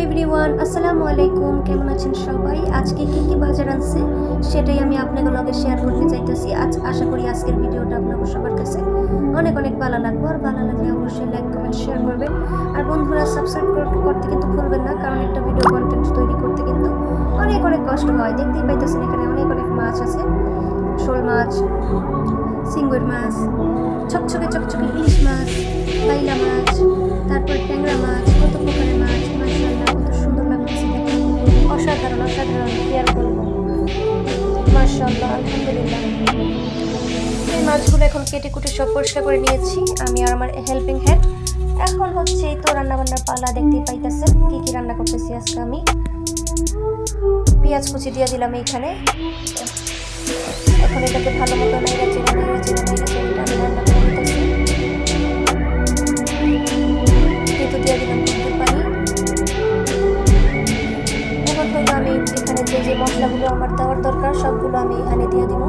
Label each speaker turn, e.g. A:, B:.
A: Everyone, আসসালামু আলাইকুম। কেমন আছেন সবাই? আজকে কি কি বাজার আনছে সেটাই আমি আপনাদের লগে শেয়ার করতে চাইতেছি। আশা করি আজকের ভিডিওটা আপনাদের সবার কাছে অনেক অনেক ভালো লাগবে। আর ভালো লাগলে অবশ্যই লাইক কমেন্ট শেয়ার করবেন। আর বন্ধুরা সাবস্ক্রাইব করতে কিন্তু ভুলবেন না, কারণ একটা ভিডিও কন্টেন্ট তৈরি করতে কিন্তু অনেক অনেক কষ্ট হয়। দেখতেই পাইতেছেন এখানে অনেক অনেক মাছ আছে, শোল মাছ, সিঙ্গুর মাছ, চকচকে চকচকে ইলিশ মাছ, বাইলা মাছ, তারপর ট্যাংরা মাছ, কত প্রকারের মাছ। মাশাআল্লাহ, কত সুন্দর লাগতেছে দেখেন। অসাধারণ অসাধারণ, কি আর বলবো। মাশাআল্লাহ, আলহামদুলিল্লাহ। এই মাছগুলো এখন কেটে কুটে সব পরিষ্কার করে নিয়েছি আমি আর আমার হেল্পিং হ্যান্ড। এখন হচ্ছে এই তো রান্নাবান্নার পালা। দেখতেই পাইতেছেন কি কি রান্না করতেছি আজকে আমি। পেঁয়াজ কুচি দিয়ে দিলাম এইখানে। এখন এটাকে ভালো মতো নাইড়া চেড়ে আমি রান্না করে নিতেছি। কিন্তু দিয়ে দিলাম দুধের পানি। এখন হয়তো আমি এখানে যে যে মশলাগুলো আমার দেওয়ার দরকার সবগুলো আমি এখানে দিয়ে দিব।